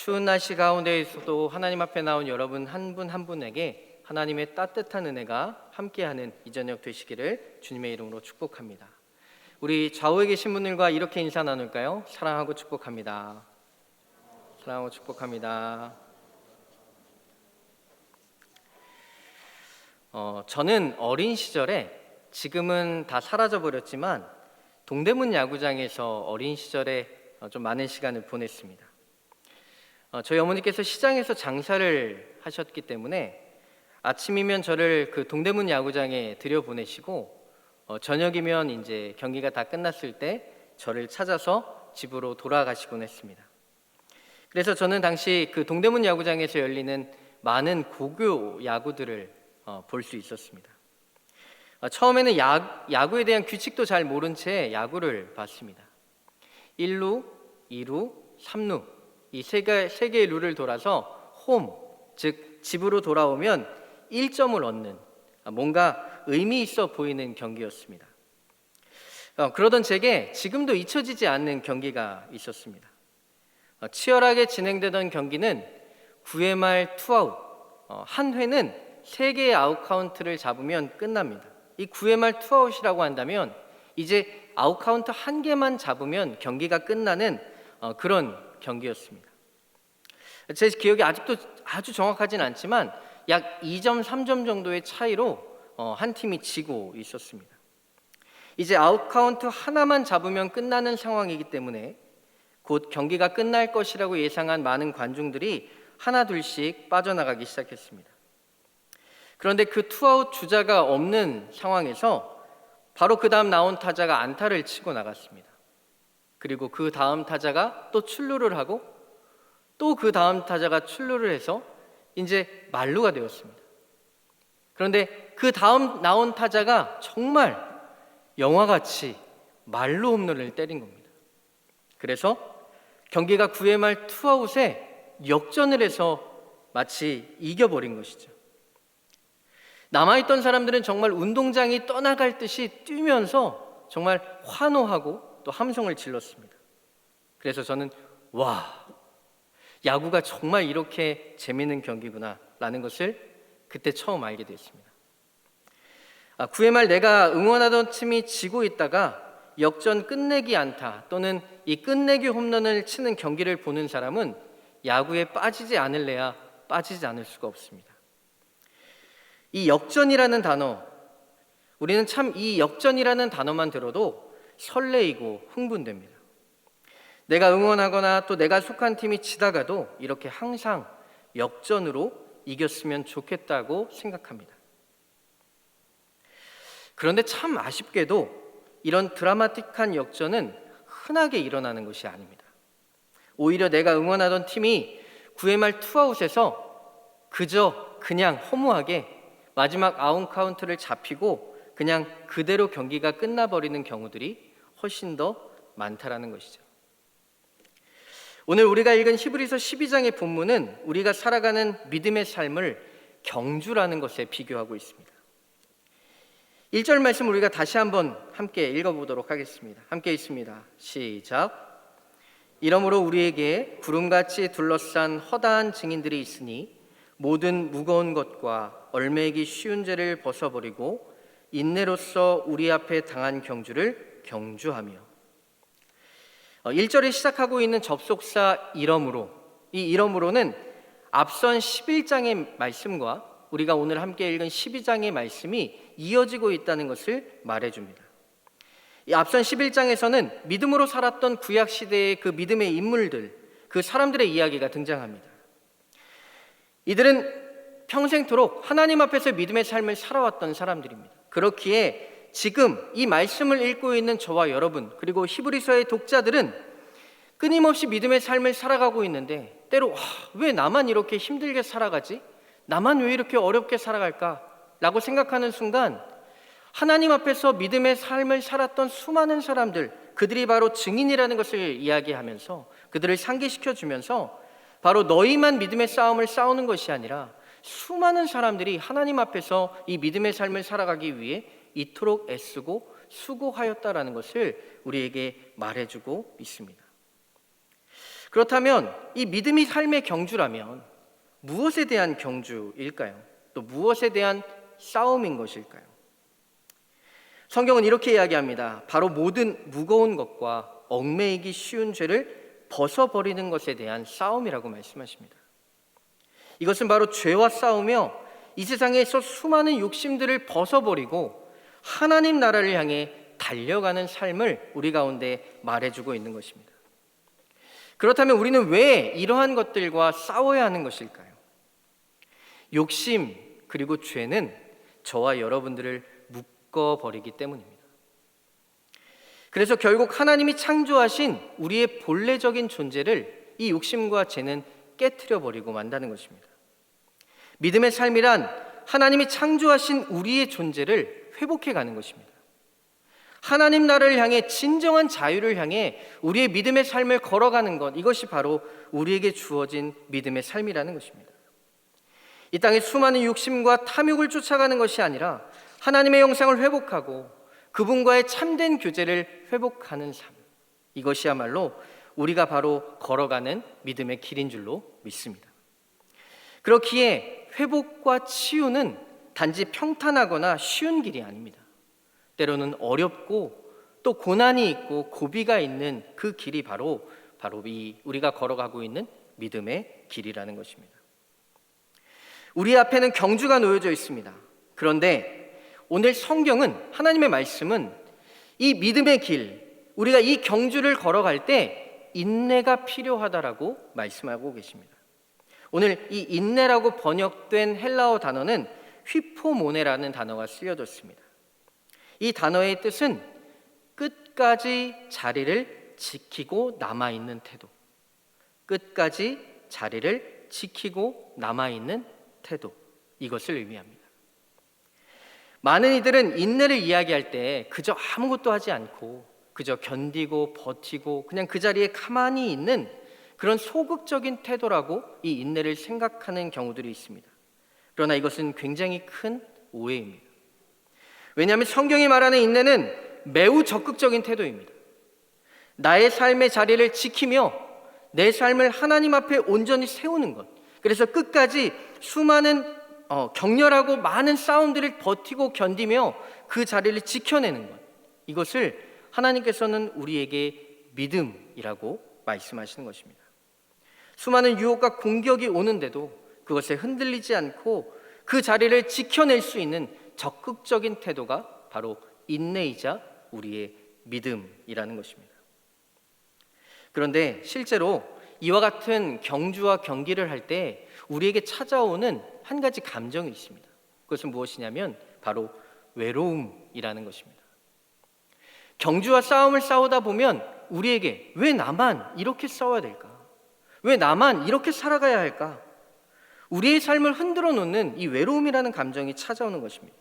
추운 날씨 가운데에서도 하나님 앞에 나온 여러분 한 분 한 분에게 하나님의 따뜻한 은혜가 함께하는 이 저녁 되시기를 주님의 이름으로 축복합니다. 우리 좌우에 계신 분들과 이렇게 인사 나눌까요? 사랑하고 축복합니다. 사랑하고 축복합니다. 저는 어린 시절에, 지금은 다 사라져 버렸지만 동대문 야구장에서 어린 시절에 좀 많은 시간을 보냈습니다. 저희 어머니께서 시장에서 장사를 하셨기 때문에 아침이면 저를 그 동대문 야구장에 들여보내시고 저녁이면 이제 경기가 다 끝났을 때 저를 찾아서 집으로 돌아가시곤 했습니다. 그래서 저는 당시 그 동대문 야구장에서 열리는 많은 고교 야구들을 볼 수 있었습니다. 처음에는 야구에 대한 규칙도 잘 모른 채 야구를 봤습니다. 1루, 2루, 3루 이 세 개의 룰을 돌아서 홈, 즉 집으로 돌아오면 1점을 얻는 뭔가 의미 있어 보이는 경기였습니다. 그러던 제게 지금도 잊혀지지 않는 경기가 있었습니다. 치열하게 진행되던 경기는 9회 말 투아웃, 한 회는 3개의 아웃 카운트를 잡으면 끝납니다. 이 9회 말 투아웃이라고 한다면 이제 아웃 카운트 1개만 잡으면 경기가 끝나는 그런 경기였습니다. 제 기억이 아직도 아주 정확하진 않지만 약 2점, 3점 정도의 차이로 한 팀이 지고 있었습니다. 이제 아웃 카운트 하나만 잡으면 끝나는 상황이기 때문에 곧 경기가 끝날 것이라고 예상한 많은 관중들이 하나 둘씩 빠져나가기 시작했습니다. 그런데 그 투아웃 주자가 없는 상황에서 바로 그 다음 나온 타자가 안타를 치고 나갔습니다. 그리고 그 다음 타자가 또 출루를 하고 또 그 다음 타자가 출루를 해서 이제 만루가 되었습니다. 그런데 그 다음 나온 타자가 정말 영화같이 만루 홈런을 때린 겁니다. 그래서 경기가 9회 말 투아웃에 역전을 해서 마치 이겨버린 것이죠. 남아있던 사람들은 정말 운동장이 떠나갈 듯이 뛰면서 정말 환호하고 또 함성을 질렀습니다. 그래서 저는 야구가 정말 이렇게 재미있는 경기구나 라는 것을 그때 처음 알게 됐습니다. 9회 말 내가 응원하던 팀이 지고 있다가 역전 끝내기 안타 또는 이 끝내기 홈런을 치는 경기를 보는 사람은 야구에 빠지지 않을래야 빠지지 않을 수가 없습니다. 이 역전이라는 단어, 우리는 참 이 역전이라는 단어만 들어도 설레이고 흥분됩니다. 내가 응원하거나 또 내가 속한 팀이 지다가도 이렇게 항상 역전으로 이겼으면 좋겠다고 생각합니다. 그런데 참 아쉽게도 이런 드라마틱한 역전은 흔하게 일어나는 것이 아닙니다. 오히려 내가 응원하던 팀이 9회 말 투아웃에서 그냥 허무하게 마지막 아웃 카운트를 잡히고 그냥 그대로 경기가 끝나버리는 경우들이 훨씬 더 많다라는 것이죠. 오늘 우리가 읽은 히브리서 12장의 본문은 우리가 살아가는 믿음의 삶을 경주라는 것에 비교하고 있습니다. 1절 말씀 우리가 다시 한번 함께 읽어보도록 하겠습니다. 함께 읽습니다. 시작. 이러므로 우리에게 구름같이 둘러싼 허다한 증인들이 있으니 모든 무거운 것과 얼매기 쉬운 죄를 벗어버리고 인내로써 우리 앞에 당한 경주를 경주하며 1절에 시작하고 있는 접속사 이러므로, 이 이러므로는 앞선 11장의 말씀과 우리가 오늘 함께 읽은 12장의 말씀이 이어지고 있다는 것을 말해줍니다. 이 앞선 11장에서는 믿음으로 살았던 구약시대의 그 믿음의 인물들, 그 사람들의 이야기가 등장합니다. 이들은 평생토록 하나님 앞에서 믿음의 삶을 살아왔던 사람들입니다. 그렇기에 지금 이 말씀을 읽고 있는 저와 여러분, 그리고 히브리서의 독자들은 끊임없이 믿음의 삶을 살아가고 있는데 때로 왜 나만 이렇게 힘들게 살아가지? 나만 왜 이렇게 어렵게 살아갈까? 라고 생각하는 순간 하나님 앞에서 믿음의 삶을 살았던 수많은 사람들, 그들이 바로 증인이라는 것을 이야기하면서 그들을 상기시켜주면서 바로 너희만 믿음의 싸움을 싸우는 것이 아니라 수많은 사람들이 하나님 앞에서 이 믿음의 삶을 살아가기 위해 이토록 애쓰고 수고하였다라는 것을 우리에게 말해주고 있습니다. 그렇다면 이 믿음이 삶의 경주라면 무엇에 대한 경주일까요? 또 무엇에 대한 싸움인 것일까요? 성경은 이렇게 이야기합니다. 바로 모든 무거운 것과 얽매이기 쉬운 죄를 벗어버리는 것에 대한 싸움이라고 말씀하십니다. 이것은 바로 죄와 싸우며 이 세상에서 수많은 욕심들을 벗어버리고 하나님 나라를 향해 달려가는 삶을 우리 가운데 말해주고 있는 것입니다. 그렇다면 우리는 왜 이러한 것들과 싸워야 하는 것일까요? 욕심 그리고 죄는 저와 여러분들을 묶어버리기 때문입니다. 그래서 결국 하나님이 창조하신 우리의 본래적인 존재를 이 욕심과 죄는 깨트려버리고 만다는 것입니다. 믿음의 삶이란 하나님이 창조하신 우리의 존재를 회복해가는 것입니다. 하나님 나라를 향해 진정한 자유를 향해 우리의 믿음의 삶을 걸어가는 것, 이것이 바로 우리에게 주어진 믿음의 삶이라는 것입니다. 이 땅의 수많은 욕심과 탐욕을 쫓아가는 것이 아니라 하나님의 형상을 회복하고 그분과의 참된 교제를 회복하는 삶, 이것이야말로 우리가 바로 걸어가는 믿음의 길인 줄로 믿습니다. 그렇기에 회복과 치유는 단지 평탄하거나 쉬운 길이 아닙니다. 때로는 어렵고 또 고난이 있고 고비가 있는 그 길이 바로 우리가 걸어가고 있는 믿음의 길이라는 것입니다. 우리 앞에는 경주가 놓여져 있습니다. 그런데 오늘 성경은, 하나님의 말씀은 이 믿음의 길, 우리가 이 경주를 걸어갈 때 인내가 필요하다라고 말씀하고 계십니다. 오늘 이 인내라고 번역된 헬라어 단어는 휘포모네라는 단어가 쓰여졌습니다. 이 단어의 뜻은 끝까지 자리를 지키고 남아있는 태도, 끝까지 자리를 지키고 남아있는 태도, 이것을 의미합니다. 많은 이들은 인내를 이야기할 때 그저 아무것도 하지 않고 그저 견디고 버티고 그냥 그 자리에 가만히 있는 그런 소극적인 태도라고 이 인내를 생각하는 경우들이 있습니다. 그러나 이것은 굉장히 큰 오해입니다. 왜냐하면 성경이 말하는 인내는 매우 적극적인 태도입니다. 나의 삶의 자리를 지키며 내 삶을 하나님 앞에 온전히 세우는 것, 그래서 끝까지 수많은 격렬하고 많은 싸움들을 버티고 견디며 그 자리를 지켜내는 것, 이것을 하나님께서는 우리에게 믿음이라고 말씀하시는 것입니다. 수많은 유혹과 공격이 오는데도 그것에 흔들리지 않고 그 자리를 지켜낼 수 있는 적극적인 태도가 바로 인내이자 우리의 믿음이라는 것입니다. 그런데 실제로 이와 같은 경주와 경기를 할 때 우리에게 찾아오는 한 가지 감정이 있습니다. 그것은 무엇이냐면 바로 외로움이라는 것입니다. 경주와 싸움을 싸우다 보면 우리에게 왜 나만 이렇게 싸워야 될까? 왜 나만 이렇게 살아가야 할까? 우리의 삶을 흔들어 놓는 이 외로움이라는 감정이 찾아오는 것입니다.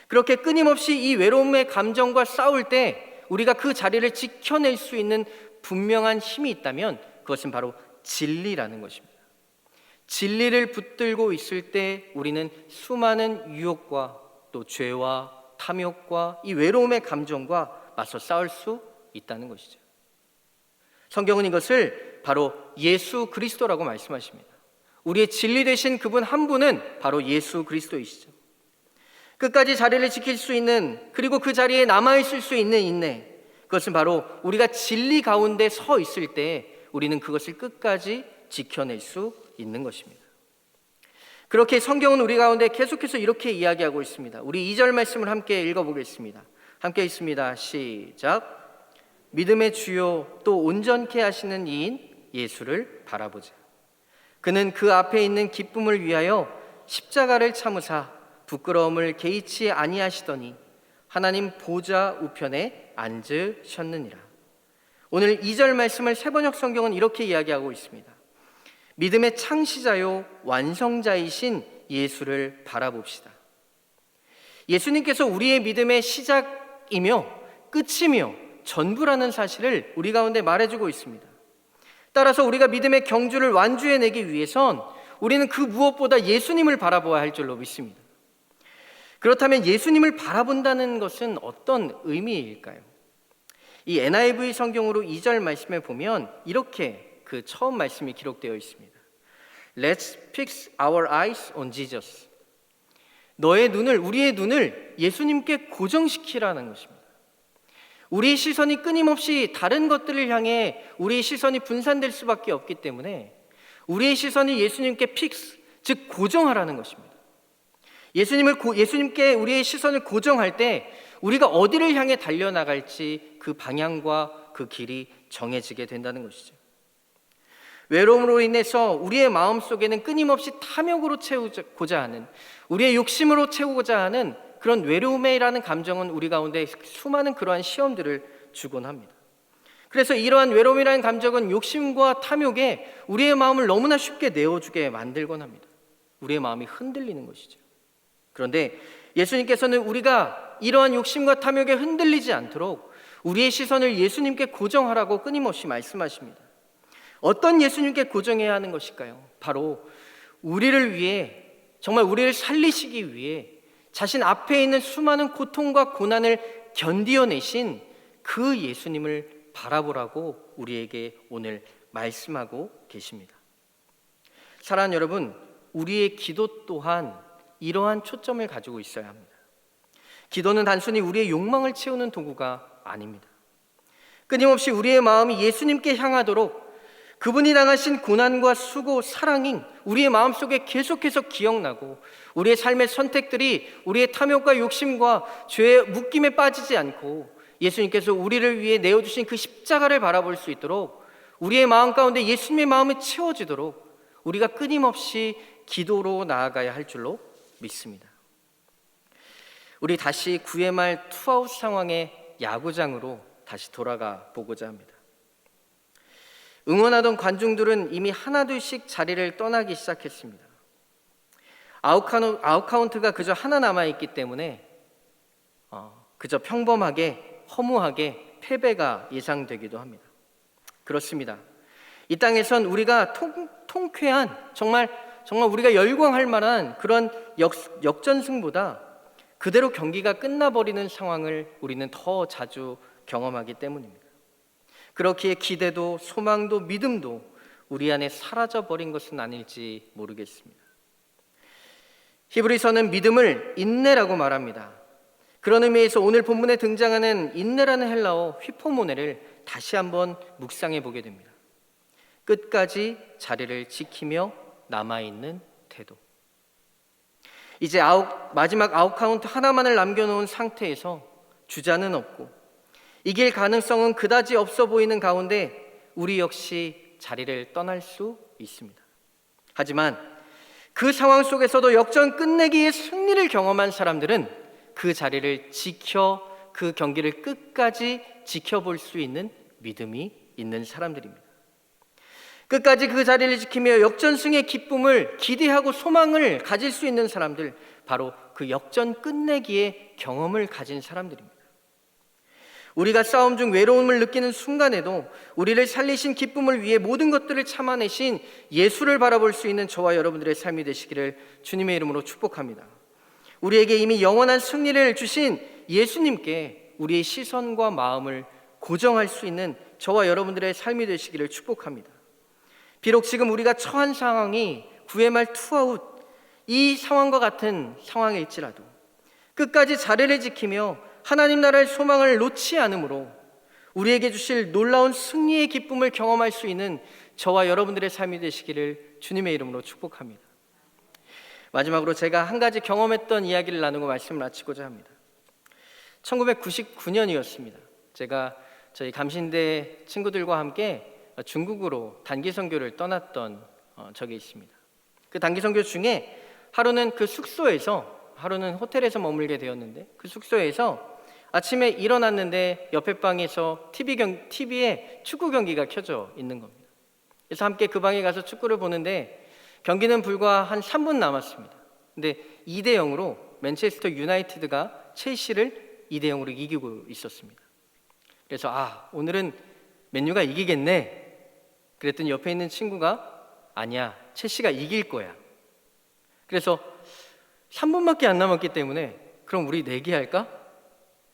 그렇게 끊임없이 이 외로움의 감정과 싸울 때 우리가 그 자리를 지켜낼 수 있는 분명한 힘이 있다면 그것은 바로 진리라는 것입니다. 진리를 붙들고 있을 때 우리는 수많은 유혹과 또 죄와 탐욕과 이 외로움의 감정과 맞서 싸울 수 있다는 것이죠. 성경은 이것을 바로 예수 그리스도라고 말씀하십니다. 우리의 진리 되신 그분 한 분은 바로 예수 그리스도이시죠. 끝까지 자리를 지킬 수 있는, 그리고 그 자리에 남아있을 수 있는 인내, 그것은 바로 우리가 진리 가운데 서 있을 때 우리는 그것을 끝까지 지켜낼 수 있는 것입니다. 그렇게 성경은 우리 가운데 계속해서 이렇게 이야기하고 있습니다. 우리 2절 말씀을 함께 읽어보겠습니다. 함께 읽습니다. 시작. 믿음의 주요 또 온전케 하시는 이인 예수를 바라보자. 그는 그 앞에 있는 기쁨을 위하여 십자가를 참으사 부끄러움을 개의치 아니하시더니 하나님 보좌 우편에 앉으셨느니라. 오늘 2절 말씀을 세번역 성경은 이렇게 이야기하고 있습니다. 믿음의 창시자요 완성자이신 예수를 바라봅시다. 예수님께서 우리의 믿음의 시작이며 끝이며 전부라는 사실을 우리 가운데 말해주고 있습니다. 따라서 우리가 믿음의 경주를 완주해내기 위해선 우리는 그 무엇보다 예수님을 바라보아야 할 줄로 믿습니다. 그렇다면 예수님을 바라본다는 것은 어떤 의미일까요? 이 NIV 성경으로 2절 말씀에 보면 이렇게 그 처음 말씀이 기록되어 있습니다. Let's fix our eyes on Jesus. 우리의 눈을 예수님께 고정시키라는 것입니다. 우리의 시선이 끊임없이 다른 것들을 향해 우리의 시선이 분산될 수밖에 없기 때문에 우리의 시선이 예수님께 픽스, 즉 고정하라는 것입니다. 예수님께 우리의 시선을 고정할 때 우리가 어디를 향해 달려나갈지 그 방향과 그 길이 정해지게 된다는 것이죠. 외로움으로 인해서 우리의 마음속에는 끊임없이 탐욕으로 채우고자 하는, 우리의 욕심으로 채우고자 하는 그런 외로움이라는 감정은 우리 가운데 수많은 그러한 시험들을 주곤 합니다. 그래서 이러한 외로움이라는 감정은 욕심과 탐욕에 우리의 마음을 너무나 쉽게 내어주게 만들곤 합니다. 우리의 마음이 흔들리는 것이죠. 그런데 예수님께서는 우리가 이러한 욕심과 탐욕에 흔들리지 않도록 우리의 시선을 예수님께 고정하라고 끊임없이 말씀하십니다. 어떤 예수님께 고정해야 하는 것일까요? 바로 우리를 위해, 정말 우리를 살리시기 위해 자신 앞에 있는 수많은 고통과 고난을 견디어내신 그 예수님을 바라보라고 우리에게 오늘 말씀하고 계십니다. 사랑하는 여러분, 우리의 기도 또한 이러한 초점을 가지고 있어야 합니다. 기도는 단순히 우리의 욕망을 채우는 도구가 아닙니다. 끊임없이 우리의 마음이 예수님께 향하도록 그분이 당하신 고난과 수고, 사랑이 우리의 마음속에 계속해서 기억나고 우리의 삶의 선택들이 우리의 탐욕과 욕심과 죄의 묶임에 빠지지 않고 예수님께서 우리를 위해 내어주신 그 십자가를 바라볼 수 있도록 우리의 마음 가운데 예수님의 마음이 채워지도록 우리가 끊임없이 기도로 나아가야 할 줄로 믿습니다. 우리 다시 9회 말 투아웃 상황의 야구장으로 다시 돌아가 보고자 합니다. 응원하던 관중들은 이미 하나둘씩 자리를 떠나기 시작했습니다. 아웃카운트가 그저 하나 남아있기 때문에 그저 평범하게 허무하게 패배가 예상되기도 합니다. 그렇습니다. 이 땅에선 우리가 통쾌한 정말 우리가 열광할 만한 그런 역전승보다 그대로 경기가 끝나버리는 상황을 우리는 더 자주 경험하기 때문입니다. 그렇기에 기대도 소망도 믿음도 우리 안에 사라져버린 것은 아닐지 모르겠습니다. 히브리서는 믿음을 인내라고 말합니다. 그런 의미에서 오늘 본문에 등장하는 인내라는 헬라어 휘포모네를 다시 한번 묵상해 보게 됩니다. 끝까지 자리를 지키며 남아있는 태도. 이제 마지막 아웃카운트 하나만을 남겨놓은 상태에서 주자는 없고 이길 가능성은 그다지 없어 보이는 가운데 우리 역시 자리를 떠날 수 있습니다. 하지만 그 상황 속에서도 역전 끝내기의 승리를 경험한 사람들은 그 자리를 지켜 그 경기를 끝까지 지켜볼 수 있는 믿음이 있는 사람들입니다. 끝까지 그 자리를 지키며 역전승의 기쁨을 기대하고 소망을 가질 수 있는 사람들, 바로 그 역전 끝내기의 경험을 가진 사람들입니다. 우리가 싸움 중 외로움을 느끼는 순간에도 우리를 살리신 기쁨을 위해 모든 것들을 참아내신 예수를 바라볼 수 있는 저와 여러분들의 삶이 되시기를 주님의 이름으로 축복합니다. 우리에게 이미 영원한 승리를 주신 예수님께 우리의 시선과 마음을 고정할 수 있는 저와 여러분들의 삶이 되시기를 축복합니다. 비록 지금 우리가 처한 상황이 9회 말 투아웃 이 상황과 같은 상황일지라도 끝까지 자리를 지키며 하나님 나라의 소망을 놓지 않으므로 우리에게 주실 놀라운 승리의 기쁨을 경험할 수 있는 저와 여러분들의 삶이 되시기를 주님의 이름으로 축복합니다. 마지막으로 제가 한 가지 경험했던 이야기를 나누고 말씀을 마치고자 합니다. 1999년이었습니다. 제가 저희 감신대 친구들과 함께 중국으로 단기 선교를 떠났던 적이 있습니다. 그 단기 선교 중에 하루는 하루는 호텔에서 머물게 되었는데 그 숙소에서 아침에 일어났는데 옆에 방에서 TV에 축구 경기가 켜져 있는 겁니다. 그래서 함께 그 방에 가서 축구를 보는데 경기는 불과 한 3분 남았습니다. 근데 2대 0으로 맨체스터 유나이티드가 첼시를 2대 0으로 이기고 있었습니다. 그래서 오늘은 맨유가 이기겠네. 그랬더니 옆에 있는 친구가 아니야, 첼시가 이길 거야. 그래서 3분밖에 안 남았기 때문에 그럼 우리 내기할까?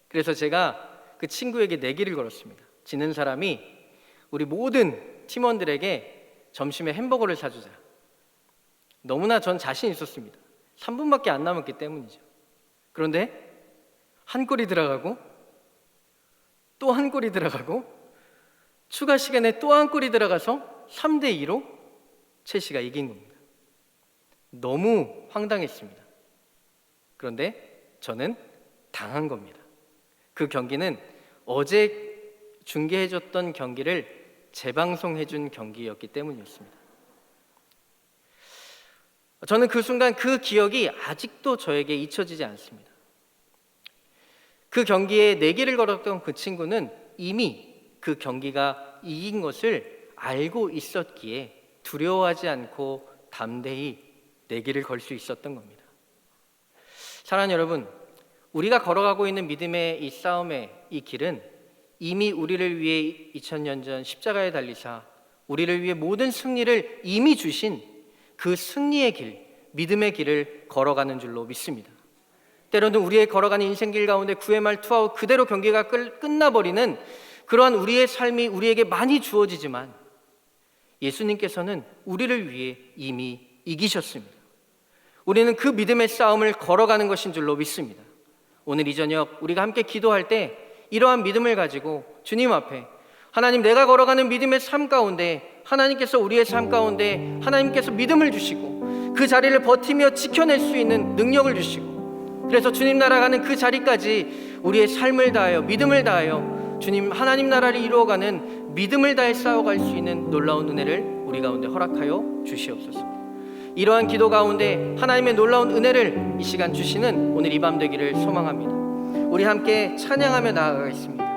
그래서 제가 그 친구에게 내기를 걸었습니다. 지는 사람이 우리 모든 팀원들에게 점심에 햄버거를 사주자. 너무나 전 자신 있었습니다. 3분밖에 안 남았기 때문이죠. 그런데 한 골이 들어가고 또 한 골이 들어가고 추가 시간에 또 한 골이 들어가서 3대2로 첼시가 이긴 겁니다. 너무 황당했습니다. 그런데 저는 당한 겁니다. 그 경기는 어제 중계해줬던 경기를 재방송해준 경기였기 때문이었습니다. 저는 그 순간 그 기억이 아직도 저에게 잊혀지지 않습니다. 그 경기에 내기를 걸었던 그 친구는 이미 그 경기가 이긴 것을 알고 있었기에 두려워하지 않고 담대히 내기를 걸 수 있었던 겁니다. 사랑하는 여러분, 우리가 걸어가고 있는 믿음의 이 싸움의 이 길은 이미 우리를 위해 2000년 전 십자가에 달리사 우리를 위해 모든 승리를 이미 주신 그 승리의 길, 믿음의 길을 걸어가는 줄로 믿습니다. 때로는 우리의 걸어가는 인생길 가운데 9회 말 투아웃 그대로 경기가 끝나버리는 그러한 우리의 삶이 우리에게 많이 주어지지만 예수님께서는 우리를 위해 이미 이기셨습니다. 우리는 그 믿음의 싸움을 걸어가는 것인 줄로 믿습니다. 오늘 이 저녁 우리가 함께 기도할 때 이러한 믿음을 가지고 주님 앞에 하나님, 내가 걸어가는 믿음의 삶 가운데 하나님께서 우리의 삶 가운데 하나님께서 믿음을 주시고 그 자리를 버티며 지켜낼 수 있는 능력을 주시고, 그래서 주님 나라 가는 그 자리까지 우리의 삶을 다하여 믿음을 다하여 주님 하나님 나라를 이루어가는 믿음을 다해 싸워갈 수 있는 놀라운 은혜를 우리 가운데 허락하여 주시옵소서. 이러한 기도 가운데 하나님의 놀라운 은혜를 이 시간 주시는 오늘 이 밤 되기를 소망합니다. 우리 함께 찬양하며 나아가겠습니다.